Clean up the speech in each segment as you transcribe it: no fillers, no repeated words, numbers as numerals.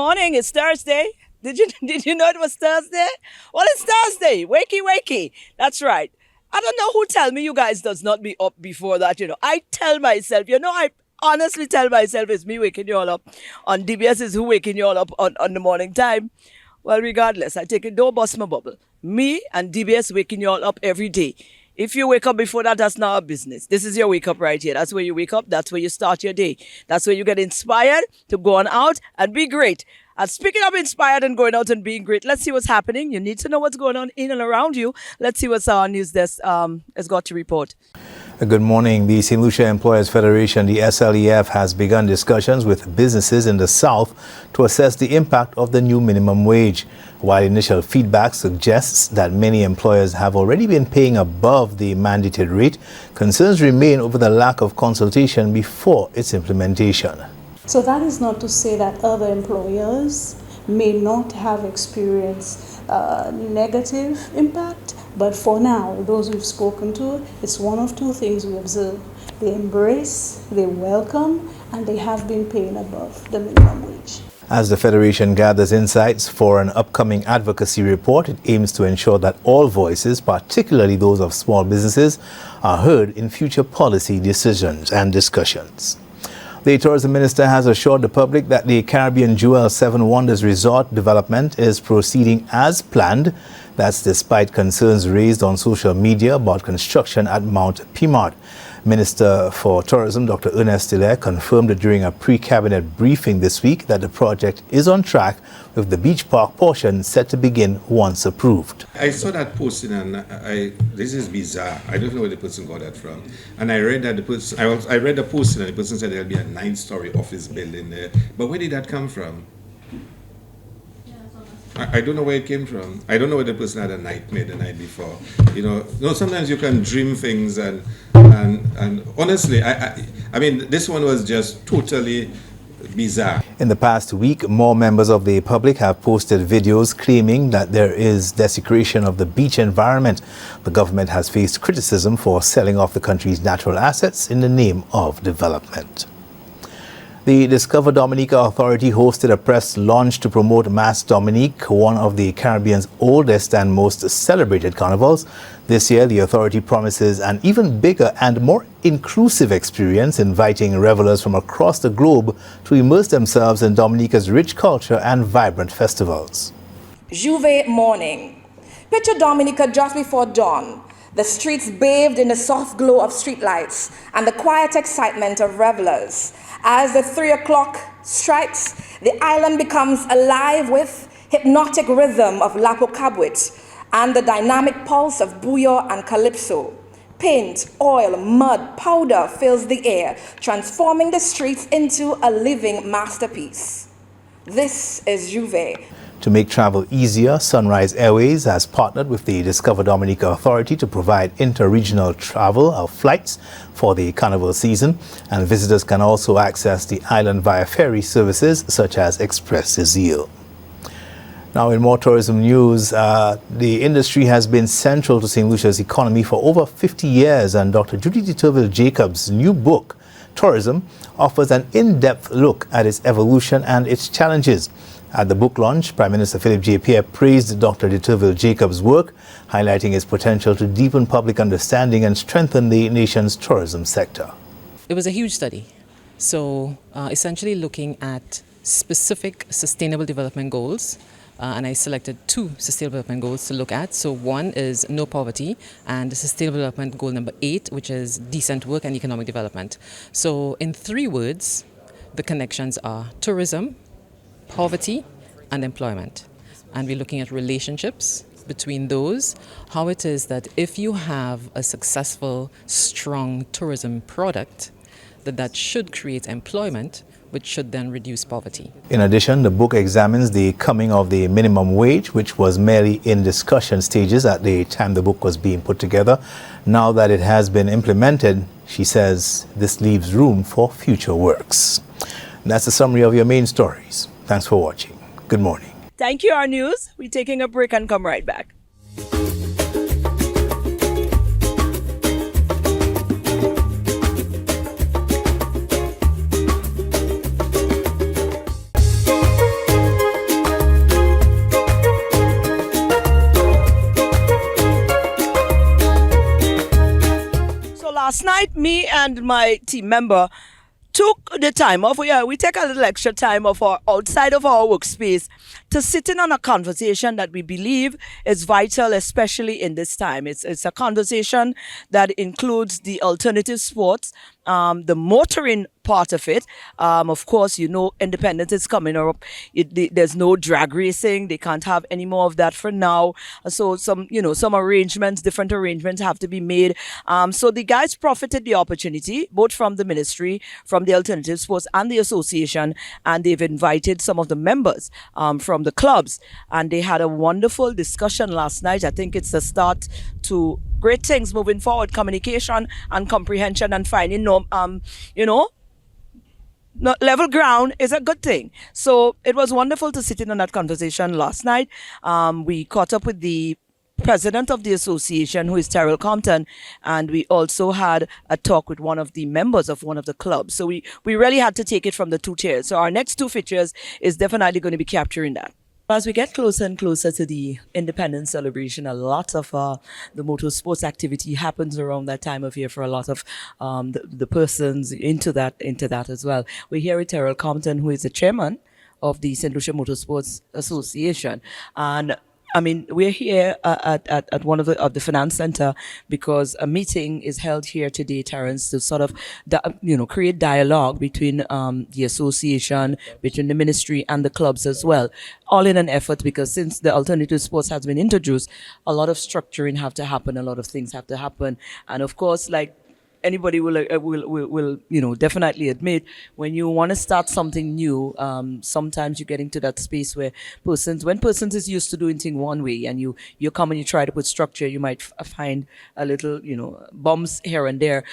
morning. It's Thursday. Did you know it was Thursday? Well, it's Thursday. Wakey, wakey. That's right. I don't know who tell me you guys does not be up before that. I tell myself, I honestly tell myself it's me waking you all up. On DBS is who waking you all up on the morning time. Well, regardless, I take it, don't bust my bubble. Me and DBS waking you all up every day. If you wake up before that, that's not our business. This is your wake up right here. That's where you wake up. That's where you start your day. That's where you get inspired to go on out and be great. And speaking of inspired and going out and being great, let's see what's happening. You need to know what's going on in and around you. Let's see what's our news desk has got to report. Good morning. The St. Lucia Employers Federation, the SLEF, has begun discussions with businesses in the South to assess the impact of the new minimum wage. While initial feedback suggests that many employers have already been paying above the mandated rate, concerns remain over the lack of consultation before its implementation. So that is not to say that other employers may not have experienced negative impact, but for now, those we've spoken to, it's one of two things we observe. They embrace, they welcome, and they have been paying above the minimum wage. As the Federation gathers insights for an upcoming advocacy report, it aims to ensure that all voices, particularly those of small businesses, are heard in future policy decisions and discussions. The Tourism Minister has assured the public that the Caribbean Jewel Seven Wonders Resort development is proceeding as planned. That's despite concerns raised on social media about construction at Mount Pimart. Minister for Tourism, Dr. Ernest Hilaire, confirmed during a pre-cabinet briefing this week that the project is on track, with the beach park portion set to begin once approved. I saw that posting and this is bizarre. I don't know where the person got that from. And I read that I read the posting and the person said there'll be a 9-story office building there. But where did that come from? I don't know where it came from. I don't know whether the person had a nightmare the night before. Sometimes you can dream things and honestly, I mean, this one was just totally bizarre. In the past week, more members of the public have posted videos claiming that there is desecration of the beach environment. The government has faced criticism for selling off the country's natural assets in the name of development. The Discover Dominica Authority hosted a press launch to promote Mas Dominique, one of the Caribbean's oldest and most celebrated carnivals. This year, the authority promises an even bigger and more inclusive experience, inviting revelers from across the globe to immerse themselves in Dominica's rich culture and vibrant festivals. Juve morning. Picture Dominica just before dawn. The streets bathed in the soft glow of streetlights and the quiet excitement of revelers. As the 3 o'clock strikes, the island becomes alive with hypnotic rhythm of Lapo Cabwit and the dynamic pulse of Bouillon and Calypso. Paint, oil, mud, powder fills the air, transforming the streets into a living masterpiece. This is Juve. To make travel easier, Sunrise Airways has partnered with the Discover Dominica Authority to provide inter-regional travel flights for the carnival season, and visitors can also access the island via ferry services such as Express Zeal. Now, in more tourism news, the industry has been central to St. Lucia's economy for over 50 years, and Dr. Judy de Turville-Jacobs' new book, Tourism, offers an in-depth look at its evolution and its challenges. At the book launch, Prime Minister Philip J. Pierre praised Dr. de Turville-Jacobs' work, highlighting its potential to deepen public understanding and strengthen the nation's tourism sector. It was a huge study. So essentially looking at specific sustainable development goals, and I selected 2 sustainable development goals to look at. So one is no poverty, and the sustainable development goal number 8, which is decent work and economic development. So in 3 words, the connections are tourism, poverty, and employment. And we're looking at relationships between those, how it is that if you have a successful, strong tourism product, that should create employment, which should then reduce poverty. In addition, the book examines the coming of the minimum wage, which was merely in discussion stages at the time the book was being put together. Now that it has been implemented, she says this leaves room for future works. And that's a summary of your main stories. Thanks for watching. Good morning. Thank you, our news. We're taking a break and come right back. last night, me and my team member took the time off. We take a little extra time off outside of our workspace to sit in on a conversation that we believe is vital, especially in this time. It's a conversation that includes the alternative sports, the motoring part of it. Of course, independence is coming up. There's no drag racing. They can't have any more of that for now. So some arrangements, different arrangements have to be made. So the guys profited the opportunity, both from the ministry, from the alternative sports and the association, and they've invited some of the members from the clubs, and they had a wonderful discussion last night. I think it's a start to great things moving forward, communication and comprehension and finding level ground is a good thing. So it was wonderful to sit in on that conversation last night. We caught up with the president of the association, who is Terrell Compton, and we also had a talk with one of the members of one of the clubs. So we really had to take it from the two tiers. So our next two features is definitely going to be capturing that. As we get closer and closer to the independence celebration, a lot of the motorsports activity happens around that time of year for a lot of the persons into that as well. We're here with Terrell Compton, who is the chairman of the St. Lucia Motorsports Association. And I mean, we're here at one of the finance center because a meeting is held here today, Terrence, to sort of, create dialogue between the association, between the ministry and the clubs as well. All in an effort, because since the alternative sports has been introduced, a lot of structuring have to happen, a lot of things have to happen. And of course, like anybody will definitely admit, when you want to start something new, sometimes you get into that space where when persons is used to doing things one way, and you come and you try to put structure, you might find a little bumps here and there.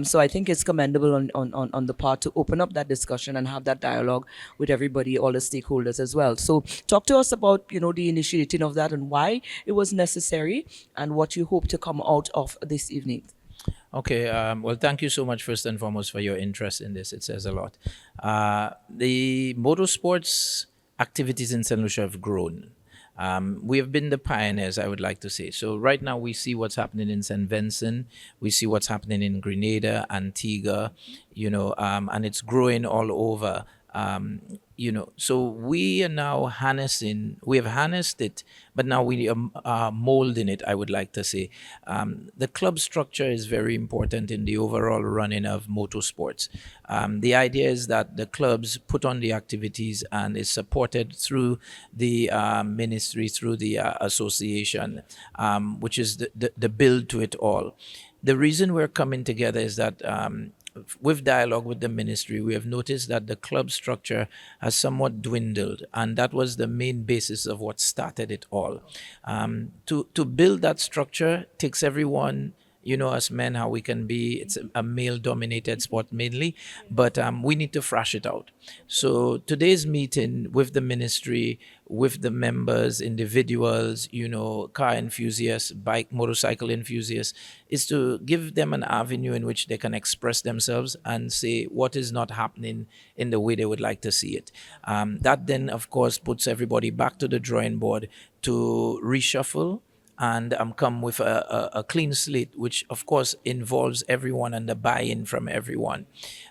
So I think it's commendable on the part to open up that discussion and have that dialogue with everybody, all the stakeholders as well. So talk to us about the initiating of that and why it was necessary and what you hope to come out of this evening. Okay, well, thank you so much, first and foremost, for your interest in this. It says a lot. The motorsports activities in St. Lucia have grown. We have been the pioneers, I would like to say. So right now we see what's happening in St. Vincent. We see what's happening in Grenada, Antigua, and it's growing all over. So we are now we have harnessed it, but now we are molding it, I would like to say. The club structure is very important in the overall running of motorsports. The idea is that the clubs put on the activities and is supported through the ministry, through the association, which is the build to it all. The reason we're coming together is that with dialogue with the ministry, we have noticed that the club structure has somewhat dwindled, and that was the main basis of what started it all. To build that structure takes everyone, us men, how we can be. It's a male-dominated sport mainly, but we need to thrash it out. So today's meeting with the ministry, with the members, individuals, car enthusiasts, motorcycle enthusiasts, is to give them an avenue in which they can express themselves and say what is not happening in the way they would like to see it. That then, of course, puts everybody back to the drawing board to reshuffle and come with a clean slate, which of course involves everyone and the buy-in from everyone.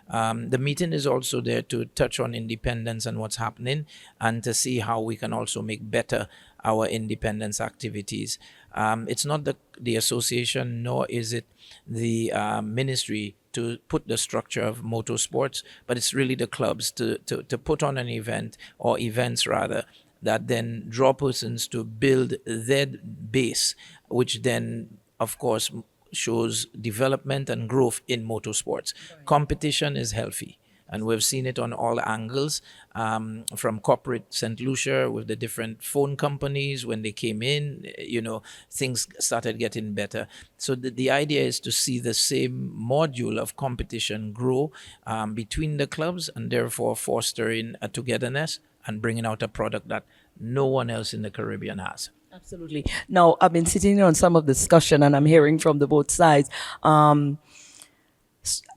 The meeting is also there to touch on independence and what's happening, and to see how we can also make better our independence activities. It's not the association, nor is it the ministry to put the structure of motorsports, but it's really the clubs to put on an event, or events rather, that then draw persons to build their base, which then, of course, shows development and growth in motorsports. Right. Competition is healthy, and we've seen it on all angles, from corporate St. Lucia with the different phone companies. When they came in, things started getting better. So the idea is to see the same module of competition grow between the clubs, and therefore fostering a togetherness and bringing out a product that no one else in the Caribbean has. Absolutely. Now, I've been sitting on some of the discussion, and I'm hearing from the both sides.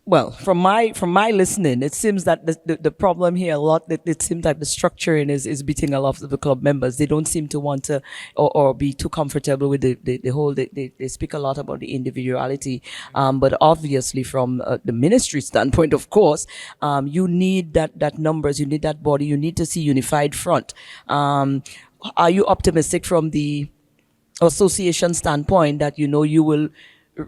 Well, from my listening, it seems that the problem here a lot. It seems that the structuring is beating a lot of the club members. They don't seem to want to or be too comfortable with the whole. They speak a lot about the individuality, but obviously from the ministry standpoint, of course, you need that numbers. You need that body. You need to see unified front. Are you optimistic from the association standpoint that you will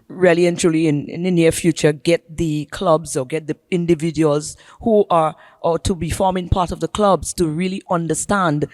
really and truly in the near future get the clubs or get the individuals who are or to be forming part of the clubs to really understand,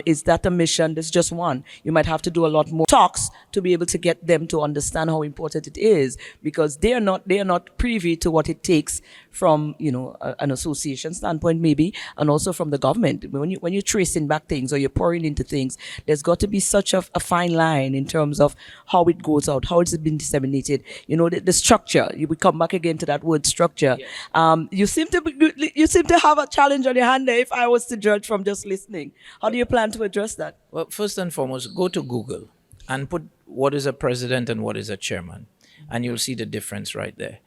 is that a mission? There's just one. You might have to do a lot more talks to be able to get them to understand how important it is, because they are not privy to what it takes from an association standpoint maybe, and also from the government. When you're tracing back things or you're pouring into things, there's got to be such a fine line in terms of how it goes out, how it's been disseminated. The structure. You would come back again to that word structure. Yes. You seem to have a challenge on your hand there, if I was to judge from just listening. How do you plan to address that? Well, first and foremost, go to Google and put what is a president and what is a chairman, and you'll see the difference right there.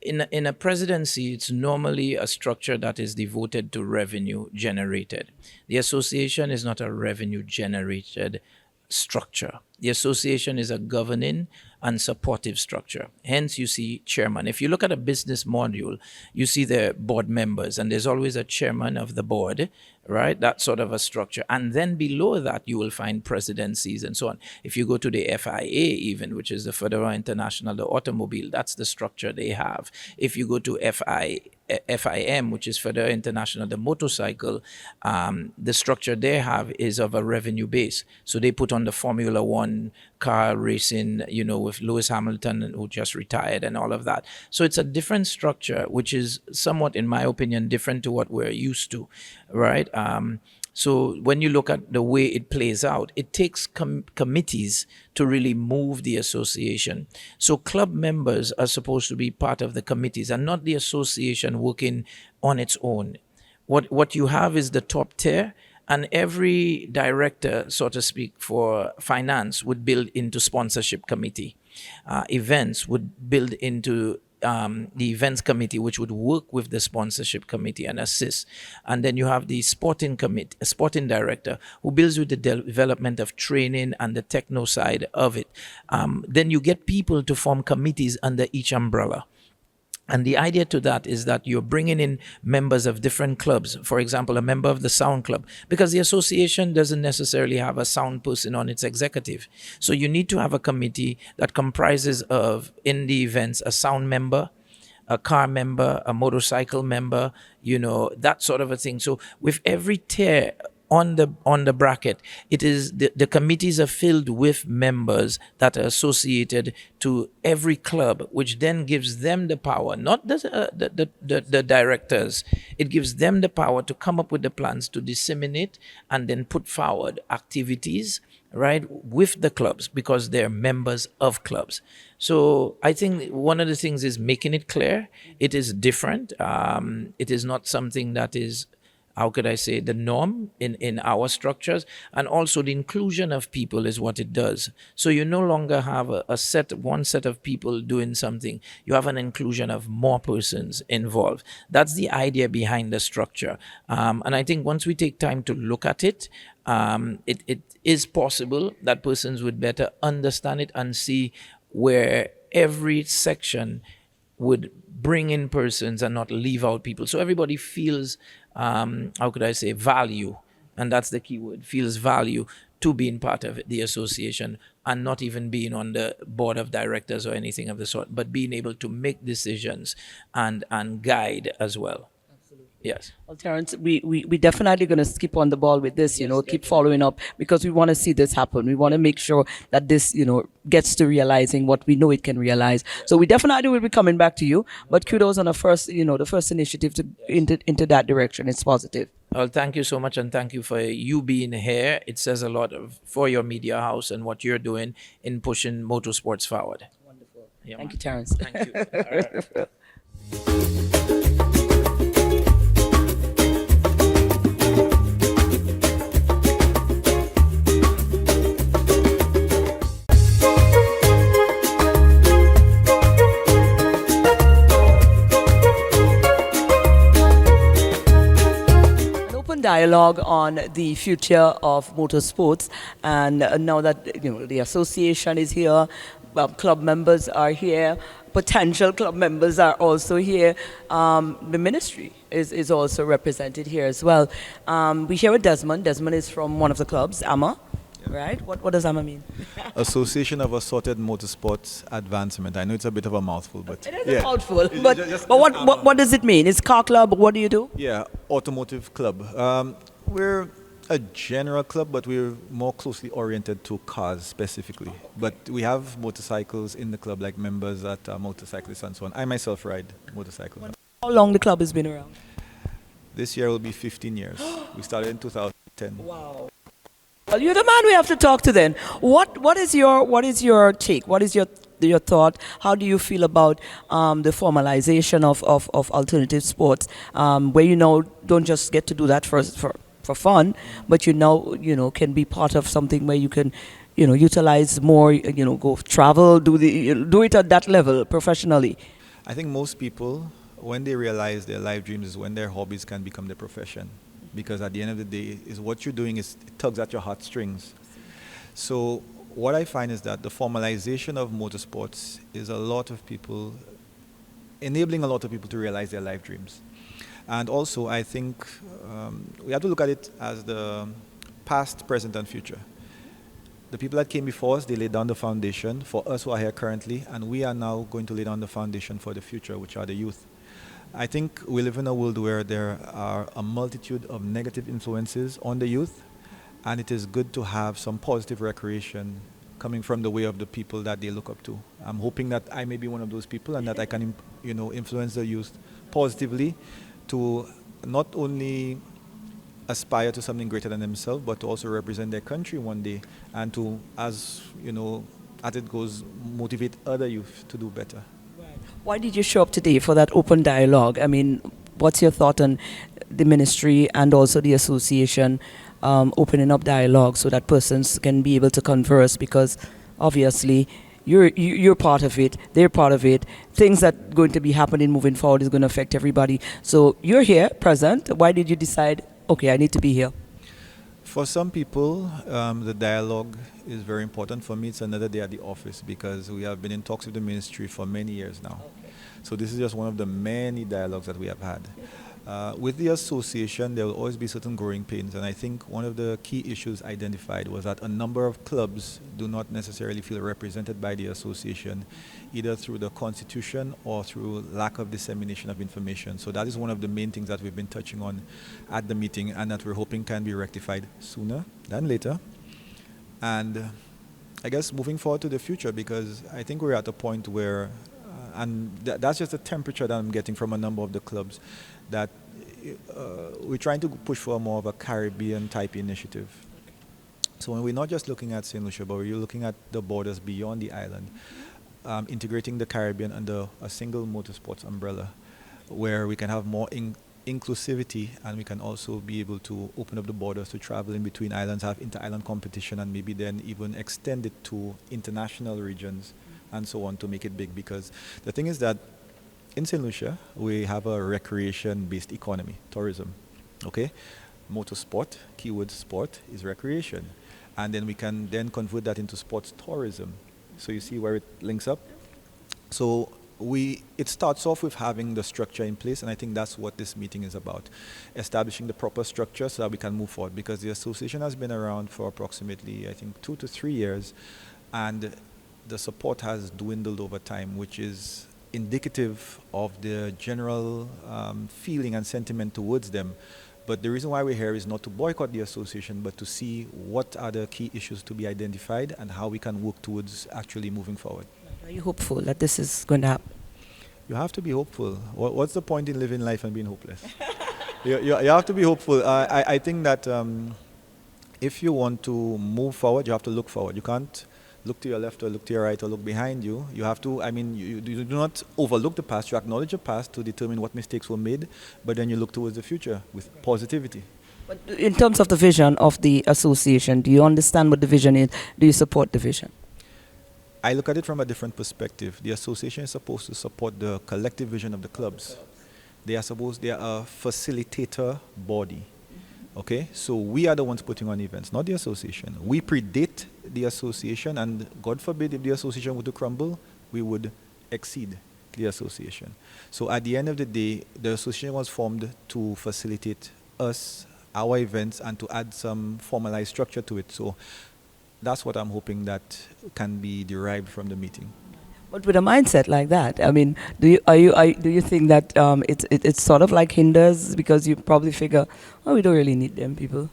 In a presidency, it's normally a structure that is devoted to revenue generated. The association is not a revenue generated structure. The association is a governing and supportive structure. Hence, you see chairman. If you look at a business module, you see the board members, and there's always a chairman of the board, right? That sort of a structure. And then below that, you will find presidencies and so on. If you go to the FIA even, which is the Federal International, the Automobile, that's the structure they have. If you go to FIM, which is Federal International, the motorcycle, the structure they have is of a revenue base. So they put on the Formula One car racing, with Lewis Hamilton, who just retired, and all of that. So it's a different structure, which is somewhat, in my opinion, different to what we're used to, right? So when you look at the way it plays out, it takes committees to really move the association. So club members are supposed to be part of the committees and not the association working on its own. What you have is the top tier, and every director, so to speak, for finance would build into sponsorship committee. Events would build into the events committee, which would work with the sponsorship committee and assist. And then you have the sporting committee, a sporting director, who builds with the development of training and the techno side of it. Then you get people to form committees under each umbrella. And the idea to that is that you're bringing in members of different clubs. For example, a member of the sound club, because the association doesn't necessarily have a sound person on its executive. So you need to have a committee that comprises of, in the events, a sound member, a car member, a motorcycle member, that sort of a thing. So with every tier on the bracket, it is the committees are filled with members that are associated to every club, which then gives them the power, not the directors. It gives them the power to come up with the plans to disseminate and then put forward activities, right, with the clubs, because they're members of clubs. So I think one of the things is making it clear. It is different. It is not something that is, how could I say, the norm in our structures. And also the inclusion of people is what it does. So you no longer have one set of people doing something. You have an inclusion of more persons involved. That's the idea behind the structure. And I think once we take time to look at it, it is possible that persons would better understand it and see where every section would bring in persons and not leave out people. So everybody feels, how could I say, value. And that's the key word, feels value to being part of the association, and not even being on the board of directors or anything of the sort, but being able to make decisions and guide as well. Yes. Well, Terence, we definitely going to keep on the ball with this, keep following up, because we want to see this happen. We want to make sure that this, gets to realizing what we know it can realize. So we definitely will be coming back to you, but kudos on the first initiative to into that direction. It's positive. Well, thank you so much, and thank you for you being here. It says a lot for your media house and what you're doing in pushing motorsports forward. Wonderful. Yeah, Thank man. you, Terence. Thank you. All right. dialogue on the future of motorsports, and now that the association is here, club members are here, potential club members are also here. The ministry is also represented here as well. We here with Desmond. Desmond is from one of the clubs, AAMA, right? What does AAMA mean? Association of Assorted Motorsports Advancement. I know it's a bit of a mouthful, but It is a mouthful, but what does it mean? It's car club. What do you do? yeah, automotive club. We're a general club, but we're more closely oriented to cars specifically. But we have motorcycles in the club, like members that are motorcyclists and so on. I myself ride motorcycles. How long the club has been around? This year will be 15 years. We started in 2010. Wow. Well, you're the man we have to talk to then. What is your take? What is your thought? How do you feel about the formalization of alternative sports, where don't just get to do that for fun, but can be part of something where you can utilize more, go travel, do it at that level professionally. I think most people, when they realize their life dreams, is when their hobbies can become their profession. Because at the end of the day, is what you're doing is it tugs at your heartstrings. So what I find is that the formalization of motorsports is enabling a lot of people to realize their life dreams. And also, I think we have to look at it as the past, present, and future. The people that came before us, they laid down the foundation for us who are here currently, and we are now going to lay down the foundation for the future, which are the youth. I think we live in a world where there are a multitude of negative influences on the youth, and it is good to have some positive recreation coming from the way of the people that they look up to. I'm hoping that I may be one of those people and that I can, influence the youth positively to not only aspire to something greater than themselves, but to also represent their country one day, and to, as it goes, motivate other youth to do better. Why did you show up today for that open dialogue? I mean, what's your thought on the ministry and also the association opening up dialogue so that persons can be able to converse? Because obviously you're part of it, they're part of it. Things that are going to be happening moving forward is going to affect everybody. So you're here, present. Why did you decide, okay, I need to be here? For some people, the dialogue is very important. For me, it's another day at the office because we have been in talks with the ministry for many years now. Okay. So this is just one of the many dialogues that we have had. With the association, there will always be certain growing pains, and I think one of the key issues identified was that a number of clubs do not necessarily feel represented by the association, either through the constitution or through lack of dissemination of information. So that is one of the main things that we've been touching on at the meeting, and that we're hoping can be rectified sooner than later. And I guess moving forward to the future, because I think we're at a point where, that's just the temperature that I'm getting from a number of the clubs, that we're trying to push for more of a Caribbean type initiative. So when we're not just looking at St. Lucia, but we're looking at the borders beyond the island, integrating the Caribbean under a single motorsports umbrella, where we can have more inclusivity, and we can also be able to open up the borders to travel in between islands, have inter-island competition, and maybe then even extend it to international regions and so on to make it big. Because the thing is that in St. Lucia, we have a recreation-based economy, tourism, okay? Motorsport, keyword sport, is recreation. And then we can then convert that into sports tourism. So you see where it links up? So it starts off with having the structure in place, and I think that's what this meeting is about, establishing the proper structure so that we can move forward, because the association has been around for approximately, I think, 2 to 3 years, and the support has dwindled over time, which is indicative of the general feeling and sentiment towards them. But the reason why we're here is not to boycott the association, but to see what are the key issues to be identified and how we can work towards actually moving forward. Are you hopeful that this is going to happen? You have to be hopeful. What's the point in living life and being hopeless? you have to be hopeful. I think that if you want to move forward, you have to look forward. You can't look to your left or look to your right or look behind you. You have to, you do not overlook the past. You acknowledge the past to determine what mistakes were made, but then you look towards the future with positivity. But in terms of the vision of the association, do you understand what the vision is? Do you support the vision? I look at it from a different perspective. The association is supposed to support the collective vision of the clubs. They are a facilitator body. Okay, so we are the ones putting on events, not the association. We predate the association, and God forbid if the association were to crumble, we would exceed the association. So at the end of the day, the association was formed to facilitate us, our events, and to add some formalized structure to it. So that's what I'm hoping that can be derived from the meeting. But with a mindset like that, I mean, do you think that it's sort of like hinders because you probably figure, oh, we don't really need them people.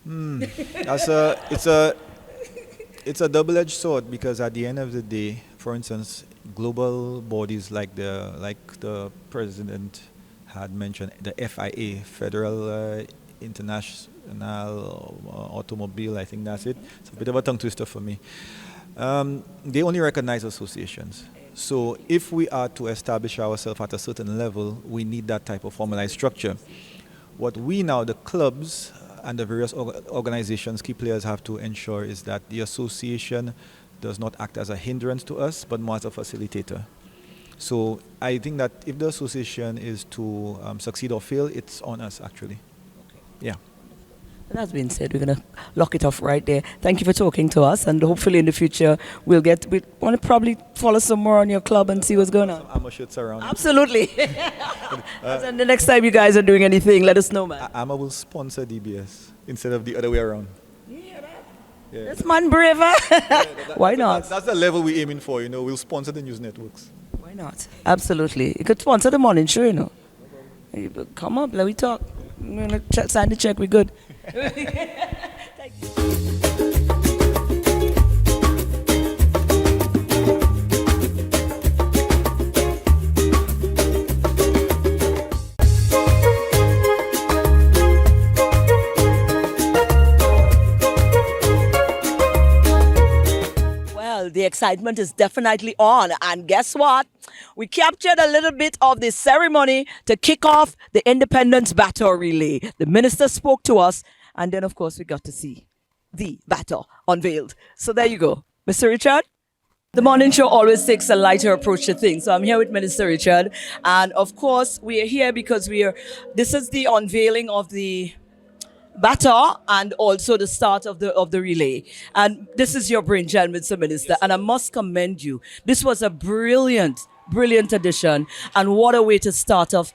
It's a double-edged sword, because at the end of the day, for instance, global bodies like the president had mentioned, the FIA, Federal International Automobile, I think that's it. It's a bit of a tongue twister for me. They only recognize associations. So if we are to establish ourselves at a certain level, we need that type of formalized structure. What we now, the clubs and the various organizations, key players, have to ensure is that the association does not act as a hindrance to us, but more as a facilitator. So I think that if the association is to succeed or fail, it's on us, actually. Yeah. And that's been said, we're going to lock it off right there. Thank you for talking to us, and hopefully in the future we want to probably follow some more on your club and see what's going on. AAMA shirts around. Absolutely. And the next time you guys are doing anything, let us know, man. AAMA will sponsor DBS instead of the other way around. Yeah, Yeah. that's man braver. Why not? That's the level we're aiming for, We'll sponsor the news networks. Why not? Absolutely. You could sponsor the morning show, Come up, let me talk. I'm going to sign the check, we're good. Thank you. Well, the excitement is definitely on. And guess what? We captured a little bit of the ceremony to kick off the Independence Baton Relay. The minister spoke to us, and then, of course, we got to see the baton unveiled. So there you go. Mr. Richard? The morning show always takes a lighter approach to things. So I'm here with Minister Richard. And, of course, we are here because this is the unveiling of the baton and also the start of the relay. And this is your brainchild, Mr. Minister. Yes. And I must commend you. This was a brilliant addition, and what a way to start off.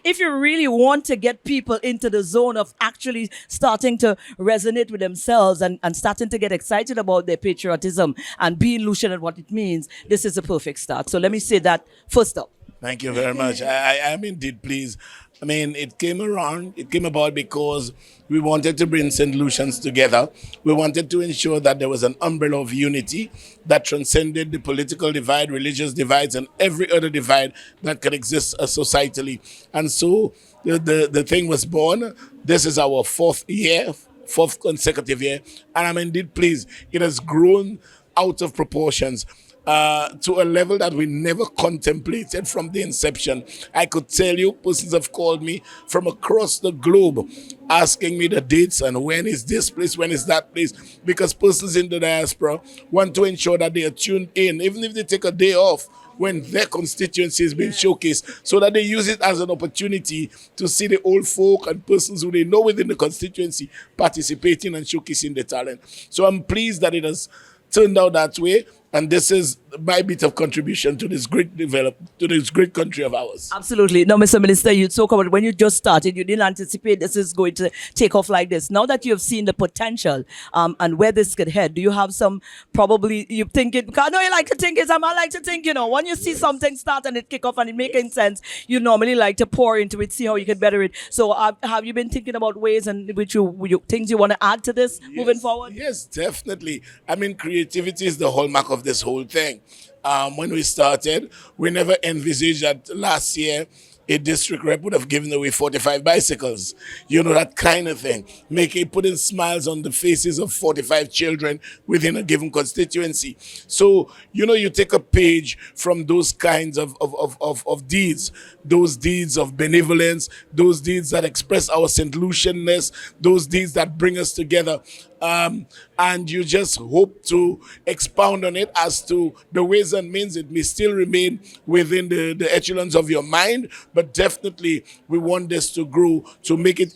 If you really want to get people into the zone of actually starting to resonate with themselves and starting to get excited about their patriotism and be illusioned at what it means, this is a perfect start. So let me say that first up. Thank you very much. I am indeed pleased. I mean, it came about because we wanted to bring St. Lucians together. We wanted to ensure that there was an umbrella of unity that transcended the political divide, religious divides, and every other divide that could exist societally. And so the thing was born. This is our fourth consecutive year, and I'm indeed pleased. It has grown out of proportions. To a level that we never contemplated from the inception. I could tell you, persons have called me from across the globe asking me the dates and when is this place, when is that place, because persons in the diaspora want to ensure that they are tuned in, even if they take a day off when their constituency is being showcased, so that they use it as an opportunity to see the old folk and persons who they know within the constituency participating and showcasing their talent. So I'm pleased that it has turned out that way. And this is my bit of contribution to this great country of ours. Absolutely. Now, Mr. Minister, you talk about when you just started, you didn't anticipate this is going to take off like this. Now that you have seen the potential and where this could head, do you have some, probably, you think it, because I know you like to think it, I like to think, when you see something start and it kick off and it making sense, you normally like to pour into it, see how you can better it. So have you been thinking about ways and which things you want to add to this moving forward? Yes, definitely. I mean, creativity is the hallmark of this whole thing. When we started, we never envisaged that last year a district rep would have given away 45 bicycles, that kind of thing. Putting smiles on the faces of 45 children within a given constituency. So, you take a page from those kinds of deeds, those deeds of benevolence, those deeds that express our St. Lucianness, those deeds that bring us together. And you just hope to expound on it as to the ways and means it may still remain within the echelons of your mind, but definitely we want this to grow to make it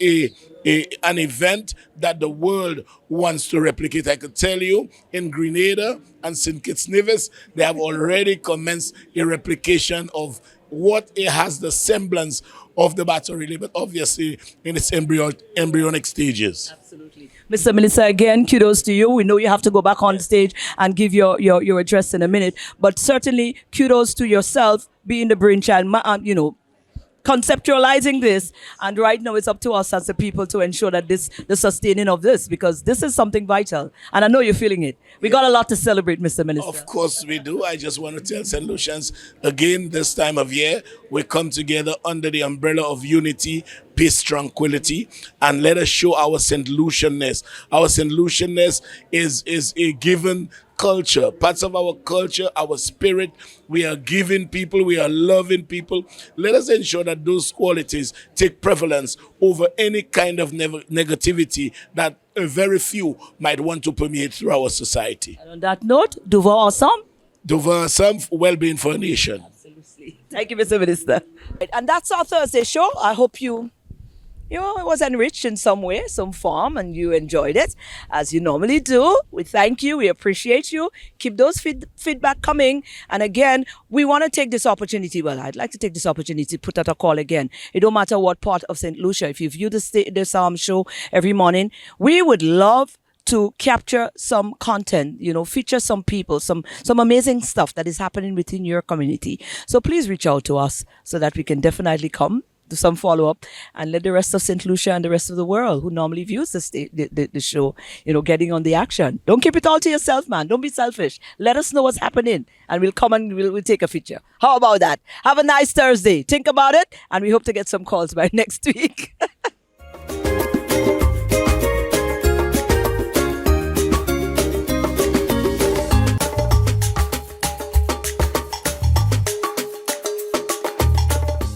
an event that the world wants to replicate. I could tell you in Grenada and St. Kitts Nevis, they have already commenced a replication of what it has the semblance of the battle relay, but obviously in its embryonic stages. Mr. Minister, again, kudos to you. We know you have to go back on stage and give your address in a minute, but certainly kudos to yourself being the brainchild, conceptualizing this, and right now it's up to us as the people to ensure that the sustaining of this, because this is something vital, and I know you're feeling it. We got a lot to celebrate, Mr. Minister. Of course we do. I just want to tell St. Lucians again, this time of year, we come together under the umbrella of unity, peace, tranquility, and let us show our St. Lucianness. Our St. Lucianness is a given culture, parts of our culture, our spirit. We are giving people, we are loving people. Let us ensure that those qualities take prevalence over any kind of negativity that a very few might want to permeate through our society. And on that note, Duva Awesome. Duva Awesome, well-being for a nation. Thank you, Mr. Minister. And that's our Thursday show. I hope it was enriched in some way, some form, and you enjoyed it, as you normally do. We thank you. We appreciate you. Keep those feedback coming. And again, we want to take this opportunity. Well, I'd like to take this opportunity to put out a call again. It don't matter what part of St. Lucia. If you view this show every morning, we would love to capture some content, feature some people, some amazing stuff that is happening within your community. So please reach out to us so that we can definitely come do some follow-up and let the rest of St. Lucia and the rest of the world who normally views the show, getting on the action. Don't keep it all to yourself, man. Don't be selfish. Let us know what's happening and we'll come and we'll take a feature. How about that? Have a nice Thursday. Think about it, and we hope to get some calls by next week.